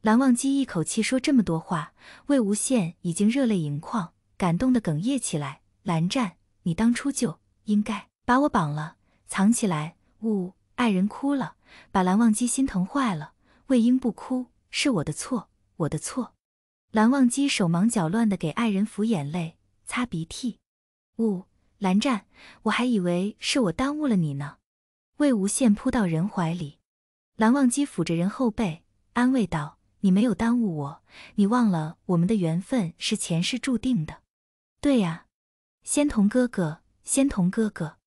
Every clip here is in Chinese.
蓝忘机一口气说这么多话，魏无羡已经热泪盈眶，感动得哽咽起来。蓝湛，你当初就应该把我绑了，藏起来。呜，爱人哭了，把蓝忘机心疼坏了。魏婴不哭，是我的错，我的错。蓝忘机手忙脚乱地给爱人抚眼泪，擦鼻涕。呜，蓝湛，我还以为是我耽误了你呢。魏无羡扑到人怀里，蓝忘机抚着人后背，安慰道：你没有耽误我，你忘了我们的缘分是前世注定的。对呀，仙童哥哥，仙童哥哥。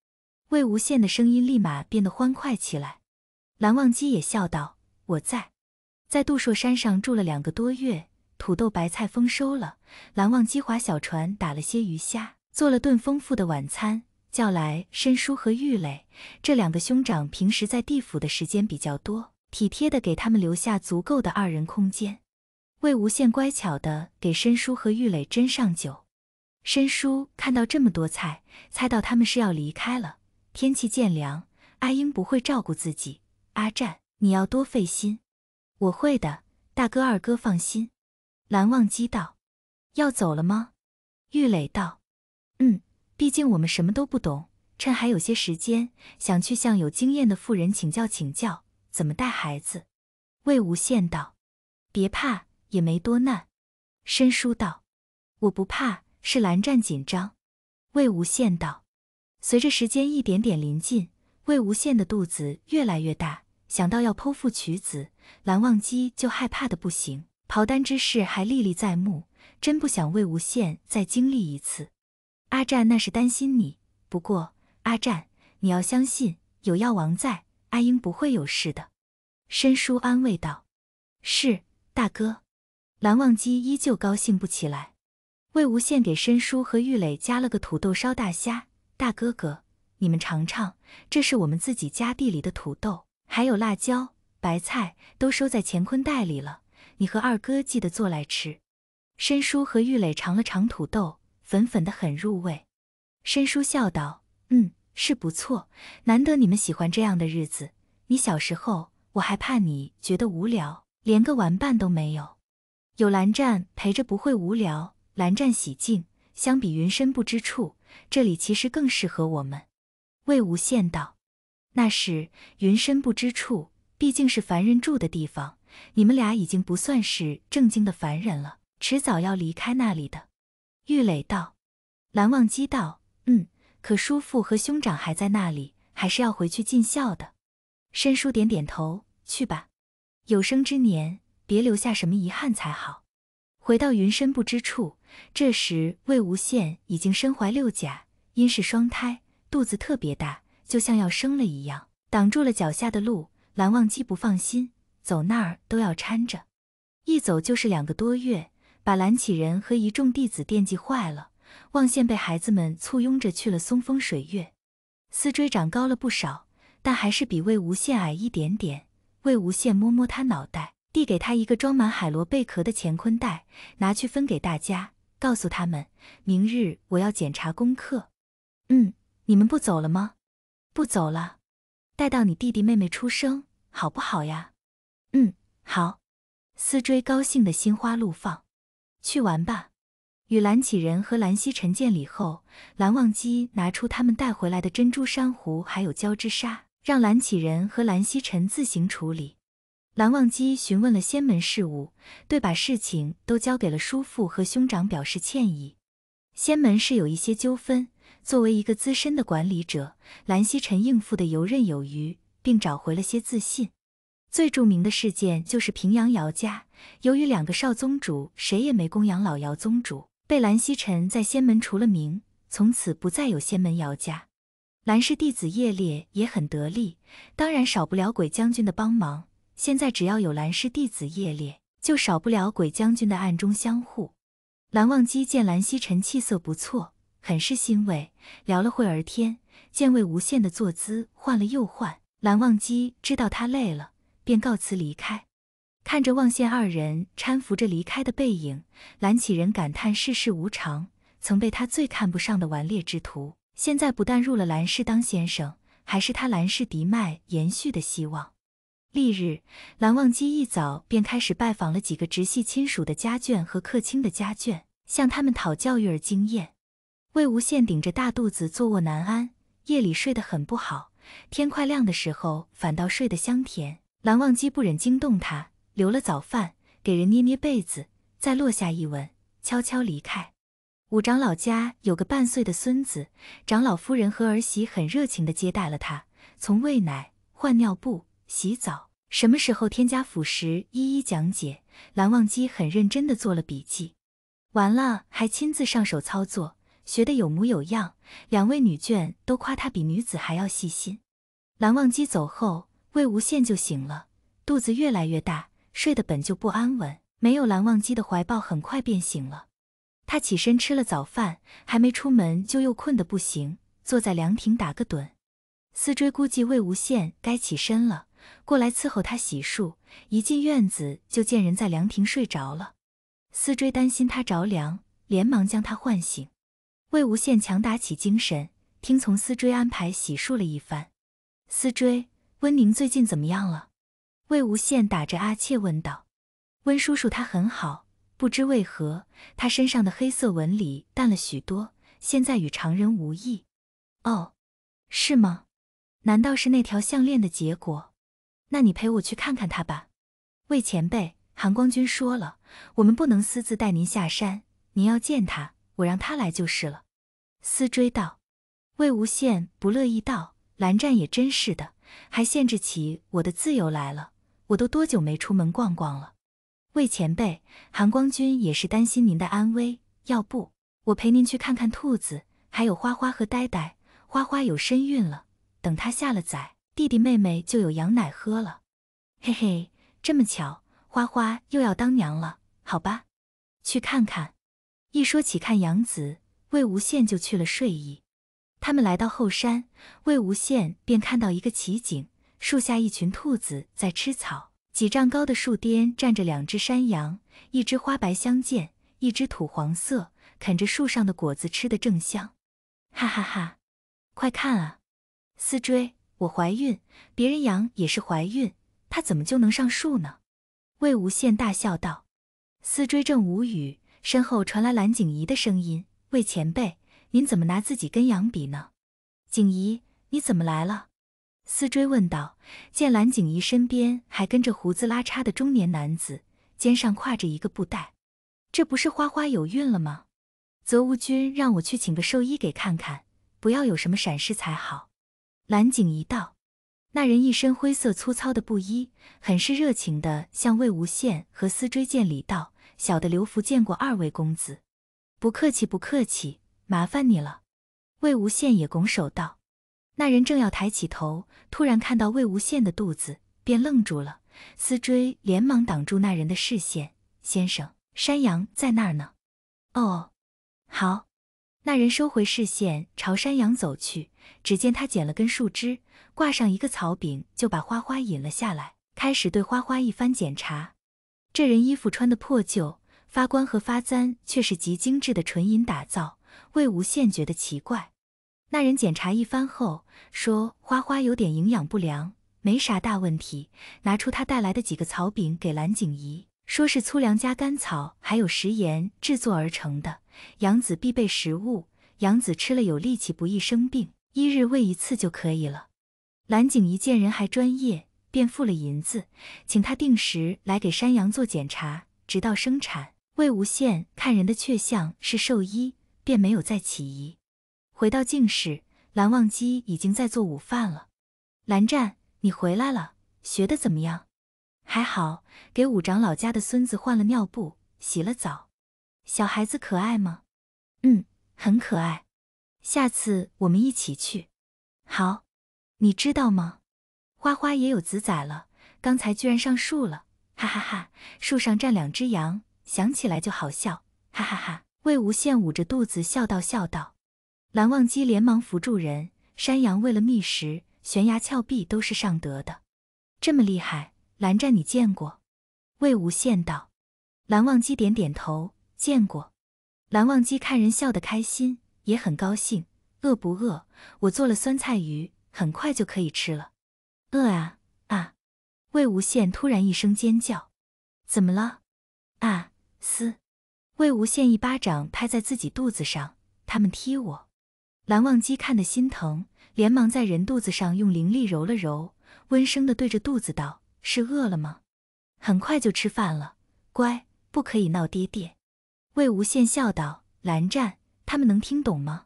魏无羡的声音立马变得欢快起来。蓝忘机也笑道：我在杜朔山上住了2个多月，土豆白菜丰收了，蓝忘机划小船打了些鱼虾，做了顿丰富的晚餐，叫来申叔和玉磊，这2个兄长平时在地府的时间比较多，体贴地给他们留下足够的2人空间。魏无羡乖巧地给申叔和玉磊斟上酒。申叔看到这么多菜，猜到他们是要离开了。天气渐凉，阿英不会照顾自己，阿占，你要多费心。我会的，大哥二哥放心。蓝忘机道。要走了吗？玉磊道。毕竟我们什么都不懂，趁还有些时间，想去向有经验的妇人请教请教，怎么带孩子。魏无羡道。别怕，也没多难。申叔道。我不怕，是蓝湛紧张。魏无羡道。随着时间一点点临近，魏无羡的肚子越来越大，想到要剖腹取子，蓝忘机就害怕的不行，刨丹之事还历历在目，真不想魏无羡再经历一次。阿占那是担心你，不过阿占，你要相信，有药王在，阿英不会有事的。申叔安慰道。是，大哥。蓝忘机依旧高兴不起来。魏无羡给申叔和玉磊加了个土豆烧大虾。大哥哥，你们尝尝，这是我们自己家地里的土豆，还有辣椒、白菜都收在乾坤袋里了，你和二哥记得做来吃。申叔和玉磊尝了尝土豆，粉粉的很入味。申叔笑道：是不错，难得你们喜欢这样的日子。你小时候，我还怕你觉得无聊，连个玩伴都没有。有蓝湛陪着不会无聊，蓝湛喜静，相比云深不知处，这里其实更适合我们。魏无羡道。那是云深不知处，毕竟是凡人住的地方，你们俩已经不算是正经的凡人了，迟早要离开那里的。玉磊道。蓝忘机道。可叔父和兄长还在那里，还是要回去尽孝的。申叔点点头，去吧，有生之年别留下什么遗憾才好。回到云深不知处，这时魏无羡已经身怀6甲，因是双胎，肚子特别大，就像要生了一样，挡住了脚下的路。蓝忘机不放心，走那儿都要搀着，一走就是2个多月，把蓝启仁和一众弟子惦记坏了。望羡被孩子们簇拥着去了松风水月。思追长高了不少，但还是比魏无羡矮一点点。魏无羡摸摸他脑袋，递给他一个装满海螺贝壳的乾坤袋，拿去分给大家，告诉他们，明日我要检查功课。你们不走了吗？不走了，待到你弟弟妹妹出生，好不好呀？好。思追高兴得心花怒放。去玩吧。与蓝启仁和蓝曦臣见礼后，蓝忘机拿出他们带回来的珍珠珊瑚还有胶织纱，让蓝启仁和蓝曦臣自行处理。蓝忘机询问了仙门事务，对把事情都交给了叔父和兄长表示歉意。仙门是有一些纠纷，作为一个资深的管理者，蓝曦臣应付的游刃有余，并找回了些自信。最著名的事件就是平阳姚家，由于2个少宗主谁也没供养老姚宗主，被蓝曦臣在仙门除了名，从此不再有仙门姚家。蓝氏弟子叶烈也很得力，当然少不了鬼将军的帮忙。现在只要有蓝氏弟子叶烈，就少不了鬼将军的暗中相护。蓝忘机见蓝曦臣气色不错，很是欣慰，聊了会儿天，见魏无羡的坐姿换了又换，蓝忘机知道他累了，便告辞离开。看着望羡2人搀扶着离开的背影，蓝启仁感叹世事无常，曾被他最看不上的顽劣之徒，现在不但入了蓝氏当先生，还是他蓝氏嫡脉延续的希望。翌日，蓝忘机一早便开始拜访了几个直系亲属的家眷和客卿的家眷，向他们讨教育儿经验。魏无羡顶着大肚子坐卧难安，夜里睡得很不好，天快亮的时候反倒睡得香甜。蓝忘机不忍惊动他，留了早饭，给人捏捏被子，再落下一吻，悄悄离开。五长老家有个半岁的孙子，长老夫人和儿媳很热情地接待了他，从喂奶、换尿布、洗澡，什么时候添加辅食一一讲解。蓝忘机很认真地做了笔记，完了还亲自上手操作，学得有模有样。两位女眷都夸他比女子还要细心。蓝忘机走后，魏无羡就醒了，肚子越来越大，睡得本就不安稳，没有蓝忘机的怀抱很快便醒了。他起身吃了早饭，还没出门就又困得不行，坐在凉亭打个盹。思追估计魏无羡该起身了，过来伺候他洗漱，一进院子就见人在凉亭睡着了。思追担心他着凉，连忙将他唤醒。魏无羡强打起精神，听从思追安排洗漱了一番。思追，温宁最近怎么样了？魏无羡打着阿切问道。温叔叔他很好，不知为何，他身上的黑色纹理淡了许多，现在与常人无异。哦，是吗？难道是那条项链的结果？那你陪我去看看他吧。魏前辈，韩光君说了，我们不能私自带您下山，您要见他，我让他来就是了。思追道。魏无羡不乐意道，蓝湛也真是的，还限制起我的自由来了，我都多久没出门逛逛了。魏前辈，韩光君也是担心您的安危，要不我陪您去看看兔子，还有花花和呆呆。花花有身孕了，等她下了崽，弟弟妹妹就有羊奶喝了。嘿嘿，这么巧，花花又要当娘了，好吧，去看看。一说起看养子，魏无羡就去了睡意。他们来到后山，魏无羡便看到一个奇景，树下一群兔子在吃草，几丈高的树巅站着两只山羊，一只花白相间，一只土黄色，啃着树上的果子吃得正香。哈哈哈，快看啊！思追，我怀孕，别人羊也是怀孕，它怎么就能上树呢？魏无羡大笑道。思追正无语，身后传来蓝景怡的声音：魏前辈，您怎么拿自己跟羊比呢？景怡，你怎么来了？思追问道。见蓝景怡身边还跟着胡子拉碴的中年男子，肩上挎着一个布袋。这不是花花有孕了吗？泽无君让我去请个兽医给看看，不要有什么闪失才好。蓝景怡道。那人一身灰色粗糙的布衣，很是热情地向魏无羡和思追见礼道：小的刘福见过二位公子。不客气不客气，麻烦你了。魏无羡也拱手道。那人正要抬起头，突然看到魏无羡的肚子，便愣住了。思追连忙挡住那人的视线：先生，山羊在那儿呢。哦，好。那人收回视线，朝山羊走去。只见他捡了根树枝，挂上一个草柄，就把花花引了下来，开始对花花一番检查。这人衣服穿得破旧，发冠和发簪却是极精致的纯银打造，魏无羡觉得奇怪。那人检查一番后说，花花有点营养不良，没啥大问题，拿出他带来的几个草饼给蓝景怡，说是粗粮加甘草还有食盐制作而成的，养子必备食物，养子吃了有力气，不易生病，1日喂1次就可以了。蓝景怡见人还专业，便付了银子，请他定时来给山羊做检查，直到生产。魏无羡看人的确像是兽医，便没有再起疑。回到净室，蓝忘机已经在做午饭了。蓝湛，你回来了，学得怎么样？还好，给五长老家的孙子换了尿布，洗了澡。小孩子可爱吗？很可爱。下次我们一起去。好。你知道吗？花花也有子崽了，刚才居然上树了，哈哈哈！树上站2只羊，想起来就好笑，哈哈哈！魏无羡捂着肚子笑道。蓝忘机连忙扶住人，山羊为了觅食，悬崖峭壁都是上得的。这么厉害，蓝湛你见过？魏无羡道。蓝忘机点点头，见过。蓝忘机看人笑得开心，也很高兴。饿不饿？我做了酸菜鱼，很快就可以吃了。饿啊！魏无羡突然一声尖叫：“怎么了？”啊，嘶！魏无羡一巴掌拍在自己肚子上，他们踢我。蓝忘机看得心疼，连忙在人肚子上用灵力揉了揉，温声地对着肚子道：“是饿了吗？很快就吃饭了，乖，不可以闹爹爹。”魏无羡笑道：“蓝湛，他们能听懂吗？”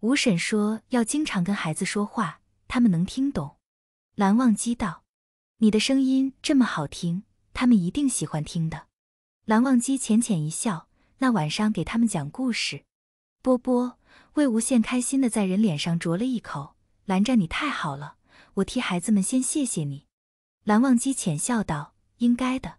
吴婶说要经常跟孩子说话，他们能听懂。蓝忘机道：“你的声音这么好听，他们一定喜欢听的。”蓝忘机浅浅一笑，那晚上给他们讲故事。波波，魏无羡开心地在人脸上啄了一口：“蓝湛你太好了，我替孩子们先谢谢你。”蓝忘机浅笑道：“应该的。”